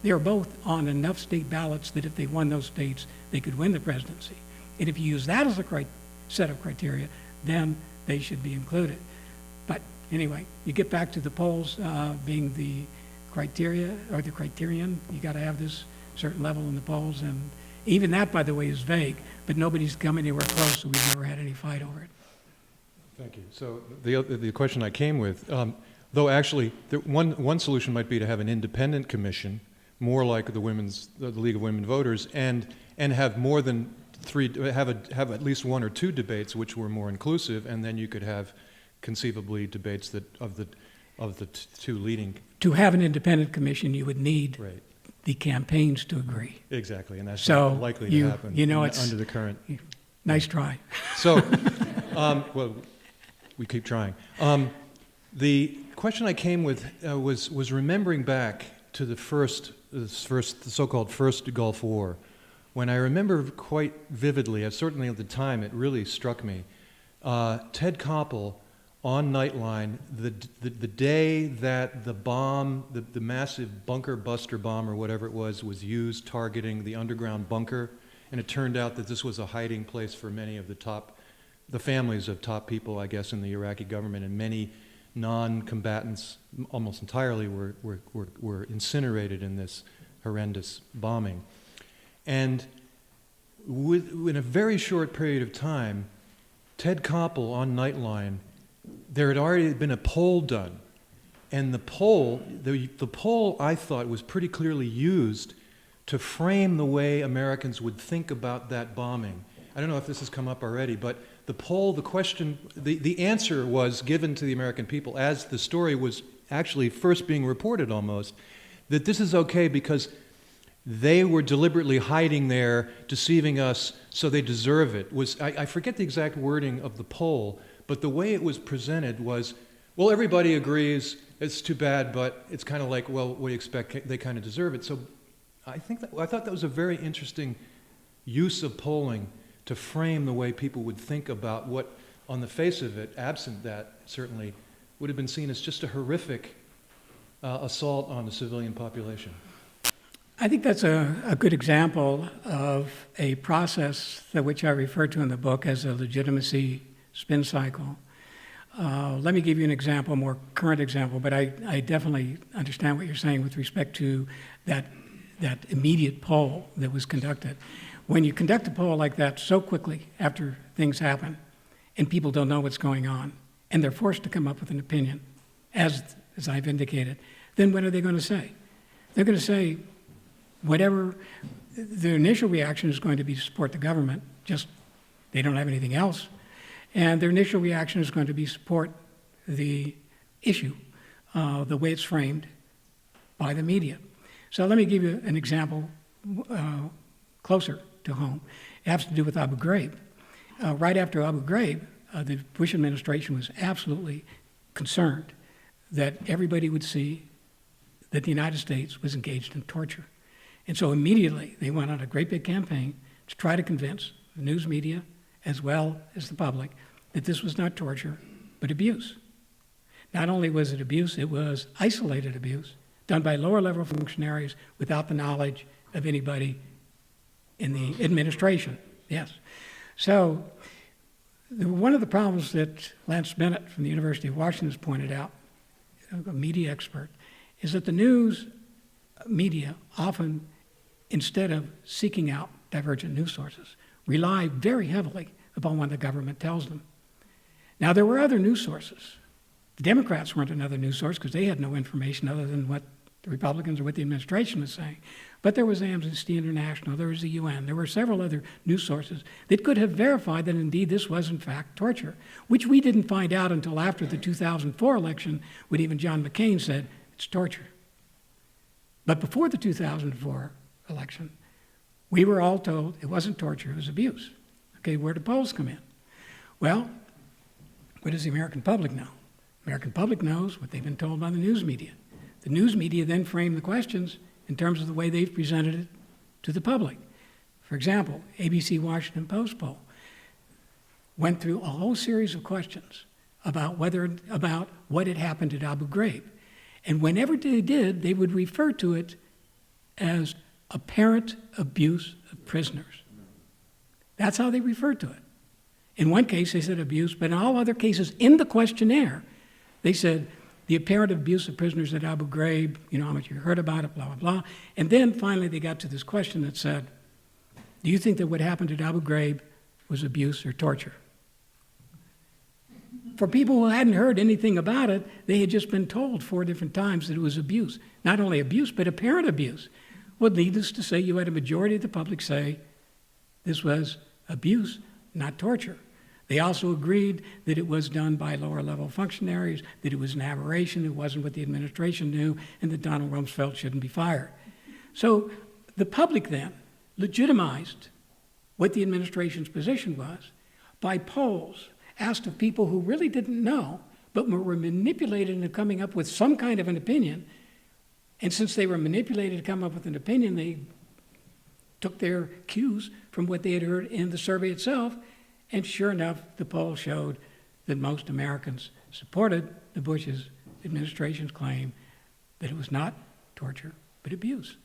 S2: they're both on enough state ballots that if they won those states, they could win the presidency. And if you use that as a set of criteria, then they should be included. But anyway, you get back to the polls being the criteria or the criterion. You got to have this certain level in the polls, and even that, by the way, is vague. But nobody's come anywhere close, so we've never had any fight over it.
S8: Thank you. So the question I came with, though actually one solution might be to have an independent commission, more like the League of Women Voters, and have more than have at least one or two debates which were more inclusive, and then you could have conceivably debates that of the two leading.
S2: To have an independent commission, you would need
S8: right.
S2: the campaigns to agree.
S8: Exactly, and that's
S2: so
S8: not likely to happen under the current.
S2: Nice try.
S8: So, well, we keep trying. The question I came with was remembering back to the so-called first Gulf War, when I remember quite vividly, certainly at the time it really struck me, Ted Koppel on Nightline, the day that the bomb, the massive bunker buster bomb or whatever it was used targeting the underground bunker, and it turned out that this was a hiding place for many of the families of top people, I guess, in the Iraqi government, and many non-combatants, almost entirely, were incinerated in this horrendous bombing. And in a very short period of time, Ted Koppel on Nightline, there had already been a poll done. And the poll I thought was pretty clearly used to frame the way Americans would think about that bombing. I don't know if this has come up already, but the poll, the answer was given to the American people as the story was actually first being reported almost, that this is okay because they were deliberately hiding there, deceiving us, so they deserve it. I forget the exact wording of the poll, but the way it was presented was, well, everybody agrees, it's too bad, but it's kind of like, well, what do you expect? They kind of deserve it. So I thought that was a very interesting use of polling to frame the way people would think about what, on the face of it, absent that, certainly, would have been seen as just a horrific assault on the civilian population.
S2: I think that's a good example of a process that which I refer to in the book as a legitimacy spin cycle. Let me give you an example, a more current example, but I definitely understand what you're saying with respect to that immediate poll that was conducted. When you conduct a poll like that so quickly after things happen and people don't know what's going on and they're forced to come up with an opinion, as I've indicated, then what are they going to say? They're going to say whatever their initial reaction is going to be to support the government, just they don't have anything else. And their initial reaction is going to be support the issue, the way it's framed by the media. So let me give you an example closer to home. It has to do with Abu Ghraib. Right after Abu Ghraib, the Bush administration was absolutely concerned that everybody would see that the United States was engaged in torture. And so immediately they went on a great big campaign to try to convince the news media as well as the public that this was not torture, but abuse. Not only was it abuse, it was isolated abuse done by lower-level functionaries without the knowledge of anybody in the administration. Yes. So one of the problems that Lance Bennett from the University of Washington has pointed out, a media expert, is that the news media often, instead of seeking out divergent news sources, rely very heavily upon what the government tells them. Now, there were other news sources. The Democrats weren't another news source because they had no information other than what the Republicans or what the administration was saying. But there was Amnesty International, there was the UN, there were several other news sources that could have verified that indeed this was in fact torture, which we didn't find out until after the 2004 election when even John McCain said it's torture. But before the 2004 election, we were all told it wasn't torture, it was abuse. Okay, where do polls come in? Well, what does the American public know? The American public knows what they've been told by the news media. The news media then frame the questions in terms of the way they've presented it to the public. For example, ABC Washington Post poll went through a whole series of questions about what had happened at Abu Ghraib. And whenever they did, they would refer to it as apparent abuse of prisoners. That's how they referred to it. In one case, they said abuse, but in all other cases in the questionnaire, they said the apparent abuse of prisoners at Abu Ghraib, you know how much you heard about it, blah, blah, blah. And then finally they got to this question that said, do you think that what happened at Abu Ghraib was abuse or torture? For people who hadn't heard anything about it, they had just been told 4 different times that it was abuse. Not only abuse, but apparent abuse. Would lead us to say you had a majority of the public say this was abuse, not torture. They also agreed that it was done by lower-level functionaries, that it was an aberration, it wasn't what the administration knew, and that Donald Rumsfeld shouldn't be fired. So the public then legitimized what the administration's position was by polls asked of people who really didn't know, but were manipulated into coming up with some kind of an opinion. And since they were manipulated to come up with an opinion, they took their cues from what they had heard in the survey itself. And sure enough, the poll showed that most Americans supported the Bush administration's claim that it was not torture, but abuse.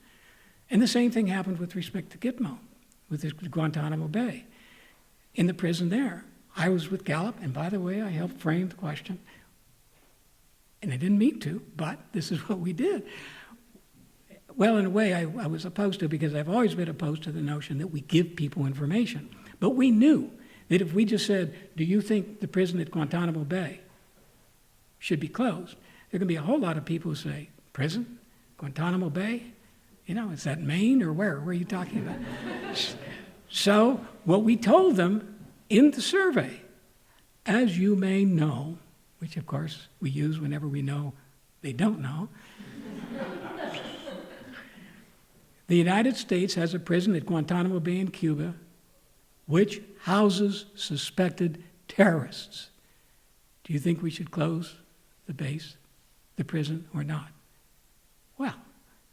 S2: And the same thing happened with respect to Gitmo, with Guantanamo Bay. In the prison there, I was with Gallup, and by the way, I helped frame the question. And I didn't mean to, but this is what we did. Well, in a way, I was opposed to, because I've always been opposed to the notion that we give people information. But we knew that if we just said, do you think the prison at Guantanamo Bay should be closed? There are going to be a whole lot of people who say, prison? Guantanamo Bay? You know, is that Maine or where? Where are you talking about? So what we told them in the survey, as you may know, which of course we use whenever we know they don't know, the United States has a prison at Guantanamo Bay in Cuba which houses suspected terrorists. Do you think we should close the base, the prison, or not? Well,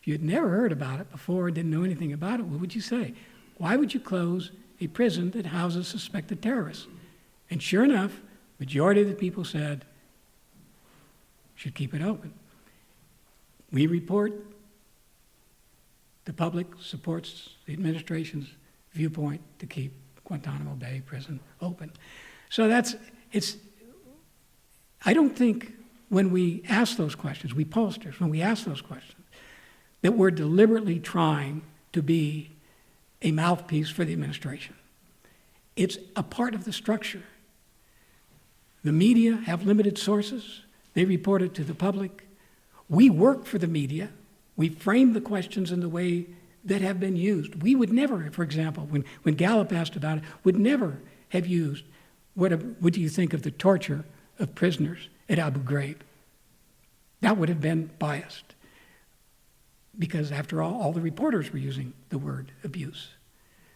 S2: if you had never heard about it before, didn't know anything about it, what would you say? Why would you close a prison that houses suspected terrorists? And sure enough, majority of the people said, should keep it open. We report, the public supports the administration's viewpoint to keep Guantanamo Bay prison open. So I don't think when we ask those questions, we pollsters, when we ask those questions, that we're deliberately trying to be a mouthpiece for the administration. It's a part of the structure. The media have limited sources. They report it to the public. We work for the media. We frame the questions in the way that have been used. We would never, for example, when Gallup asked about it, would never have used, what do you think of the torture of prisoners at Abu Ghraib? That would have been biased. Because after all the reporters were using the word abuse.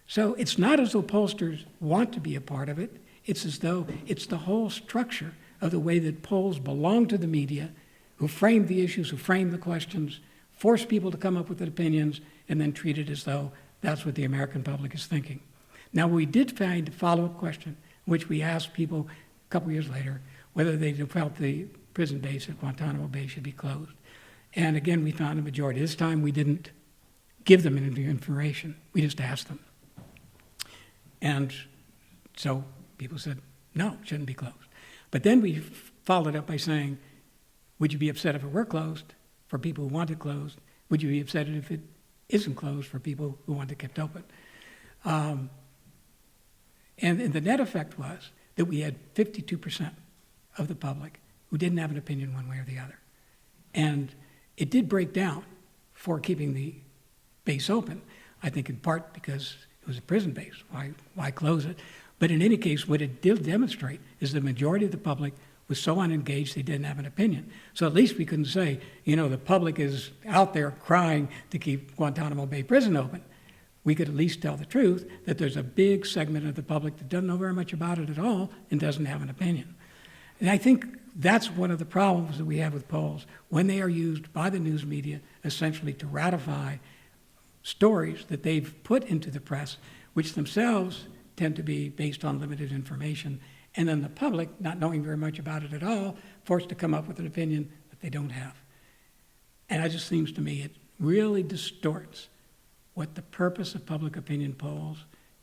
S2: So it's not as though pollsters want to be a part of it. It's as though it's the whole structure of the way that polls belong to the media, who frame the issues, who frame the questions, force people to come up with opinions, and then treat it as though that's what the American public is thinking. Now, we did find a follow-up question, which we asked people a couple years later, whether they felt the prison base at Guantanamo Bay should be closed. And again, we found a majority. This time, we didn't give them any information. We just asked them. And so people said, no, it shouldn't be closed. But then we followed up by saying, would you be upset if it were closed for people who want it closed? Would you be upset if it isn't closed for people who want it kept open? And the net effect was that we had 52% of the public who didn't have an opinion one way or the other. And it did break down for keeping the base open, I think in part because it was a prison base. Why close it? But in any case, what it did demonstrate is the majority of the public was so unengaged they didn't have an opinion. So at least we couldn't say, the public is out there crying to keep Guantanamo Bay prison open. We could at least tell the truth that there's a big segment of the public that doesn't know very much about it at all and doesn't have an opinion. And I think that's one of the problems that we have with polls, when they are used by the news media essentially to ratify stories that they've put into the press, which themselves tend to be based on limited information, and then the public, not knowing very much about it at all, forced to come up with an opinion that they don't have. And it just seems to me it really distorts what the purpose of public opinion polls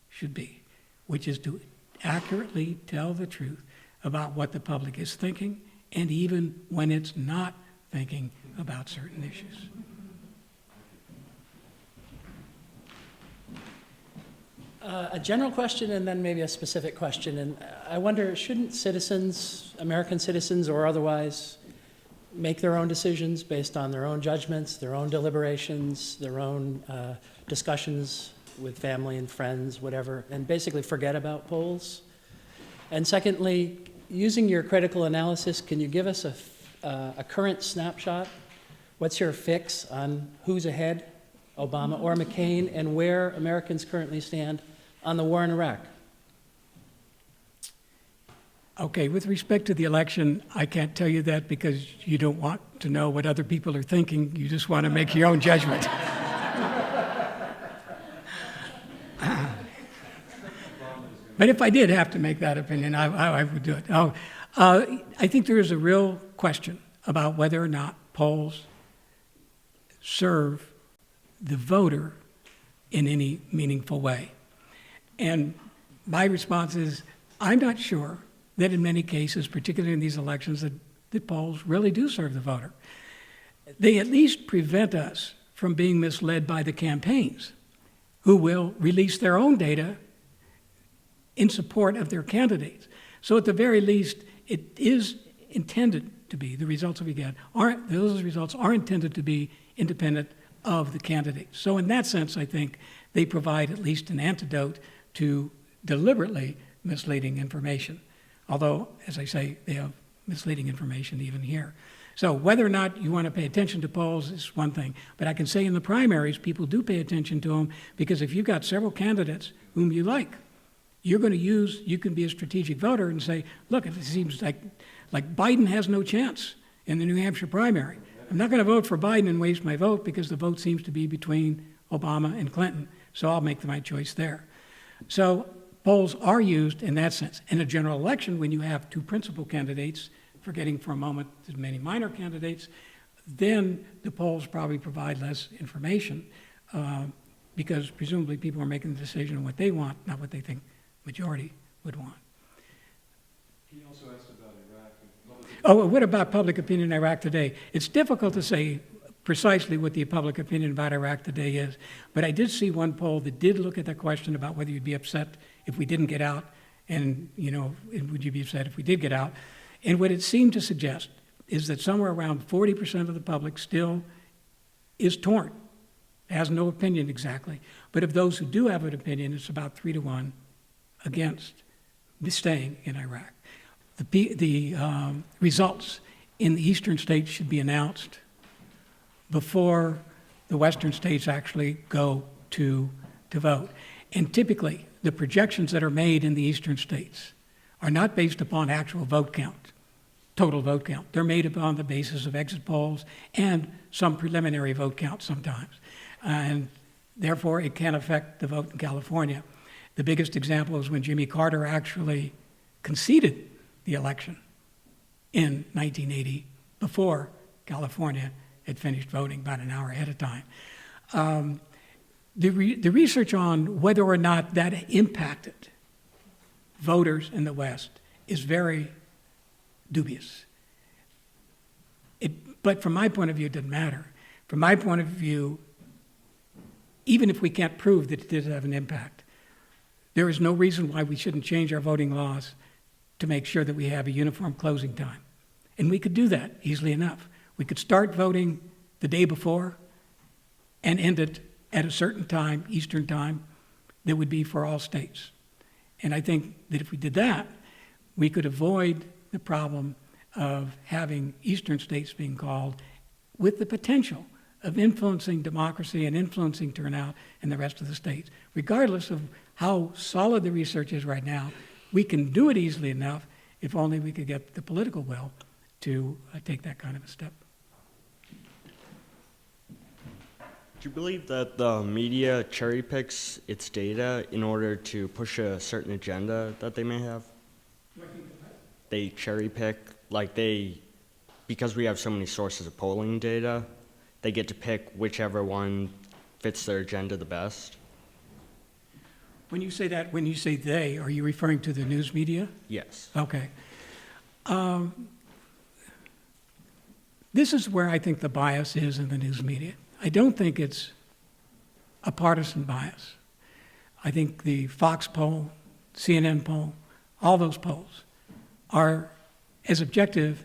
S2: should be, which is to accurately tell the truth about what the public is thinking, and even when it's not thinking about certain issues.
S9: A general question and then maybe a specific question. And I wonder, shouldn't citizens, American citizens or otherwise, make their own decisions based on their own judgments, their own deliberations, their own discussions with family and friends, whatever, and basically forget about polls? And secondly, using your critical analysis, can you give us a current snapshot? What's your fix on who's ahead, Obama or McCain, and where Americans currently stand on the war in Iraq?
S2: Okay, with respect to the election, I can't tell you that because you don't want to know what other people are thinking. You just want to make your own judgment. But if I did have to make that opinion, I would do it. I think there is a real question about whether or not polls serve the voter in any meaningful way. And my response is, I'm not sure that in many cases, particularly in these elections, that polls really do serve the voter. They at least prevent us from from being misled by the campaigns, who will release their own data in support of their candidates. So at the very least, it is intended to be, the results that we get, those results are intended to be independent of the candidates. So in that sense, I think they provide at least an antidote to deliberately misleading information. Although, as I say, they have misleading information even here. So whether or not you want to pay attention to polls is one thing, but I can say in the primaries, people do pay attention to them, because if you've got several candidates whom you like, you can be a strategic voter and say, look, it seems like Biden has no chance in the New Hampshire primary. I'm not going to vote for Biden and waste my vote because the vote seems to be between Obama and Clinton, so I'll make my choice there. So polls are used in that sense. In a general election, when you have two principal candidates, forgetting for a moment the many minor candidates, then the polls probably provide less information because presumably people are making the decision on what they want, not what they think majority would want.
S8: He also asked about Iraq.
S2: Oh, what about public opinion in Iraq today? It's difficult to say precisely what the public opinion about Iraq today is, but I did see one poll that did look at the question about whether you'd be upset if we didn't get out, and would you be upset if we did get out? And what it seemed to suggest is that somewhere around 40% of the public still is torn, has no opinion exactly. But of those who do have an opinion, it's about 3-1 against staying in Iraq. The results in the eastern states should be announced before the western states actually go to vote. And typically, the projections that are made in the eastern states are not based upon actual vote count, total vote count. They're made upon the basis of exit polls and some preliminary vote count sometimes. And therefore, it can affect the vote in California. The biggest example is when Jimmy Carter actually conceded the election in 1980 before California had finished voting about an hour ahead of time. The research on whether or not that impacted voters in the West is very dubious. But from my point of view, it didn't matter. From my point of view, even if we can't prove that it did have an impact, there is no reason why we shouldn't change our voting laws to make sure that we have a uniform closing time. And we could do that easily enough. We could start voting the day before and end it at a certain time, Eastern time, that would be for all states. And I think that if we did that, we could avoid the problem of having Eastern states being called with the potential of influencing democracy and influencing turnout in the rest of the states. Regardless of how solid the research is right now, we can do it easily enough if only we could get the political will to take that kind of a step.
S10: Do you believe that the media cherry picks its data in order to push a certain agenda that they may have? They cherry pick, because we have so many sources of polling data, they get to pick whichever one fits their agenda the best?
S2: When you say they, are you referring to the news media?
S10: Yes.
S2: Okay. This is where I think the bias is in the news media. I don't think it's a partisan bias. I think the Fox poll, CNN poll, all those polls are as objective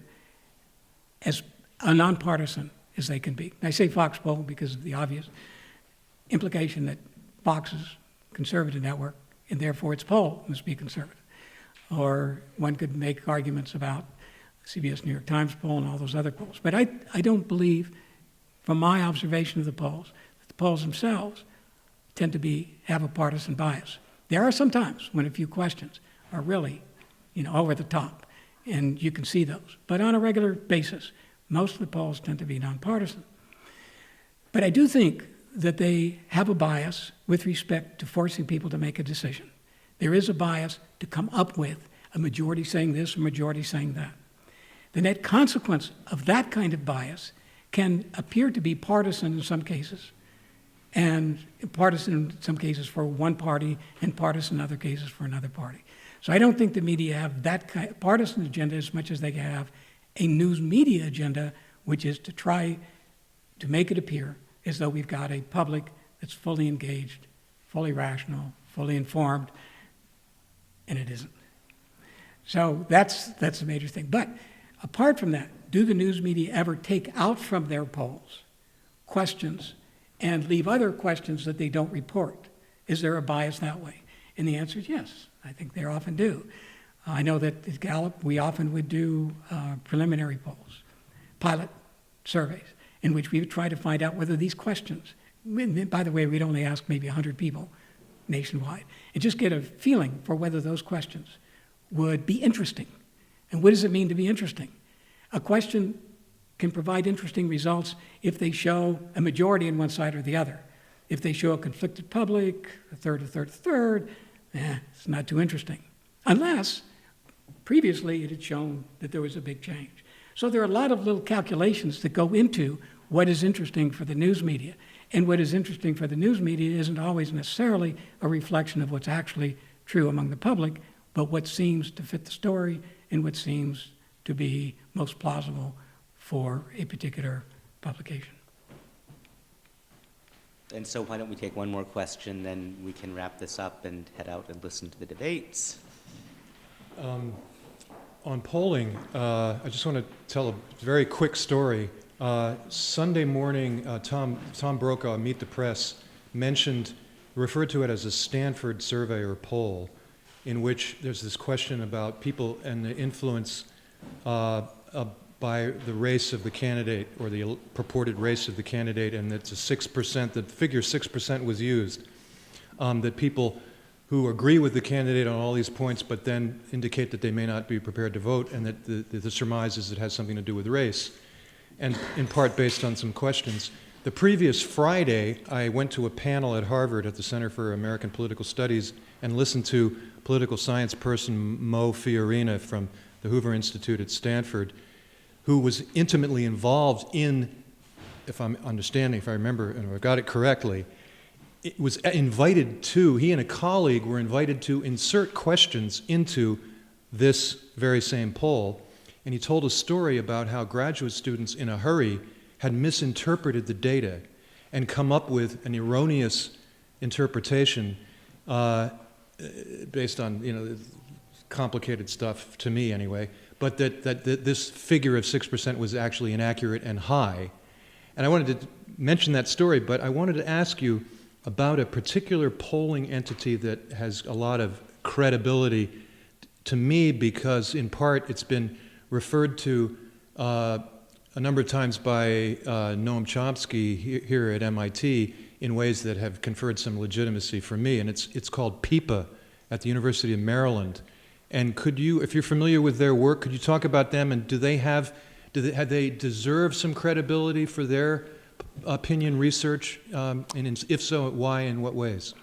S2: as a nonpartisan as they can be. And I say Fox poll because of the obvious implication that Fox is a conservative network, and therefore its poll must be conservative. Or one could make arguments about CBS New York Times poll and all those other polls. But I don't believe, from my observation of the polls, that the polls themselves tend to have a partisan bias. There are some times when a few questions are really, over the top, and you can see those. But on a regular basis, most of the polls tend to be nonpartisan. But I do think that they have a bias with respect to forcing people to make a decision. There is a bias to come up with a majority saying this, a majority saying that. The net consequence of that kind of bias can appear to be partisan in some cases, and partisan in some cases for one party, and partisan in other cases for another party. So I don't think the media have that kind of partisan agenda as much as they have a news media agenda, which is to try to make it appear as though we've got a public that's fully engaged, fully rational, fully informed, and it isn't. So that's the major thing. But apart from that, do the news media ever take out from their polls questions and leave other questions that they don't report? Is there a bias that way? And the answer is yes. I think they often do. I know that at Gallup, we often would do preliminary polls, pilot surveys, in which we would try to find out whether these questions, by the way, we'd only ask maybe 100 people nationwide, and just get a feeling for whether those questions would be interesting. And what does it mean to be interesting? A question can provide interesting results if they show a majority on one side or the other. If they show a conflicted public, a third, it's not too interesting. Unless previously it had shown that there was a big change. So there are a lot of little calculations that go into what is interesting for the news media. And what is interesting for the news media isn't always necessarily a reflection of what's actually true among the public, but what seems to fit the story and what seems to be most plausible for a particular publication.
S1: And so why don't we take one more question, then we can wrap this up and head out and listen to the debates.
S8: On polling, I just want to tell a very quick story. Sunday morning, Tom Brokaw, Meet the Press, referred to it as a Stanford survey or poll, in which there's this question about people and the influence by the race of the candidate or the purported race of the candidate, and it's a 6%, the figure 6% was used, that people who agree with the candidate on all these points but then indicate that they may not be prepared to vote, and that the surmise is it has something to do with race, and in part based on some questions. The previous Friday, I went to a panel at Harvard at the Center for American Political Studies and listened to political science person Mo Fiorina from the Hoover Institute at Stanford, who was intimately involved in, if I'm understanding, if I remember and I got it correctly, he and a colleague were invited to insert questions into this very same poll. And he told a story about how graduate students in a hurry had misinterpreted the data and come up with an erroneous interpretation based on, complicated stuff to me anyway, but that this figure of 6% was actually inaccurate and high. And I wanted to mention that story, but I wanted to ask you about a particular polling entity that has a lot of credibility to me because, in part, it's been referred to a number of times by Noam Chomsky here at MIT in ways that have conferred some legitimacy for me, and it's called PIPA at the University of Maryland. And could you, if you're familiar with their work, could you talk about them, and do they deserve some credibility for their opinion research, and if so, why and what ways?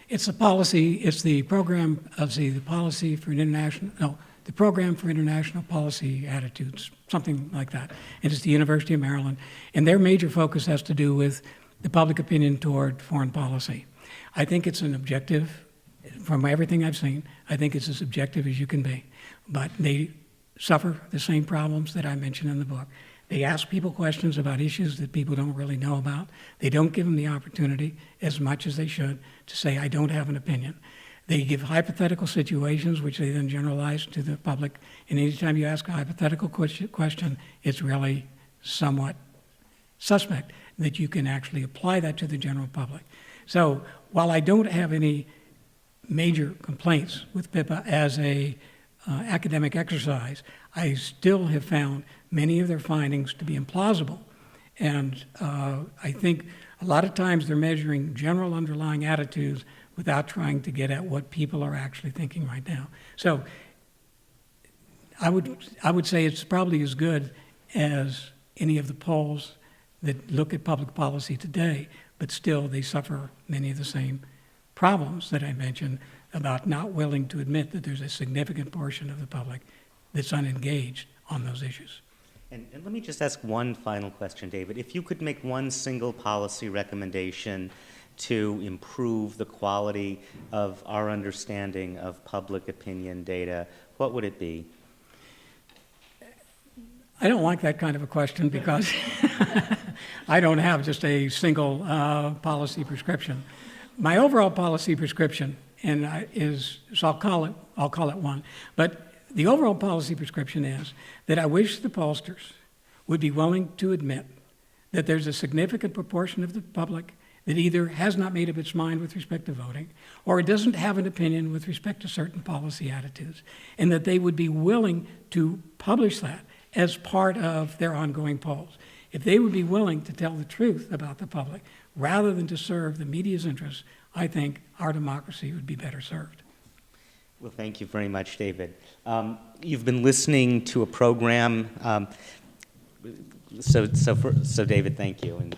S2: It's the policy, it's the program of the policy for the Program for International Policy Attitudes, something like that. It is the University of Maryland, and their major focus has to do with the public opinion toward foreign policy. I think it's an objective, from everything I've seen, I think it's as objective as you can be. But they suffer the same problems that I mentioned in the book. They ask people questions about issues that people don't really know about. They don't give them the opportunity, as much as they should, to say, I don't have an opinion. They give hypothetical situations, which they then generalize to the public. And anytime you ask a hypothetical question, it's really somewhat suspect that you can actually apply that to the general public. So while I don't have any major complaints with PIPA as a academic exercise, I still have found many of their findings to be implausible. And I think a lot of times they're measuring general underlying attitudes without trying to get at what people are actually thinking right now. So I would say it's probably as good as any of the polls that look at public policy today, but still they suffer many of the same problems that I mentioned about not willing to admit that there's a significant portion of the public that's unengaged on those issues.
S1: And let me just ask one final question, David. If you could make one single policy recommendation to improve the quality of our understanding of public opinion data, what would it be?
S2: I don't like that kind of a question because I don't have just a single policy prescription. My overall policy prescription so I'll call it one. But the overall policy prescription is that I wish the pollsters would be willing to admit that there's a significant proportion of the public that either has not made up its mind with respect to voting, or it doesn't have an opinion with respect to certain policy attitudes, and that they would be willing to publish that as part of their ongoing polls. If they would be willing to tell the truth about the public, rather than to serve the media's interests, I think our democracy would be better served.
S1: Well, thank you very much, David. You've been listening to a program. So David, thank you. And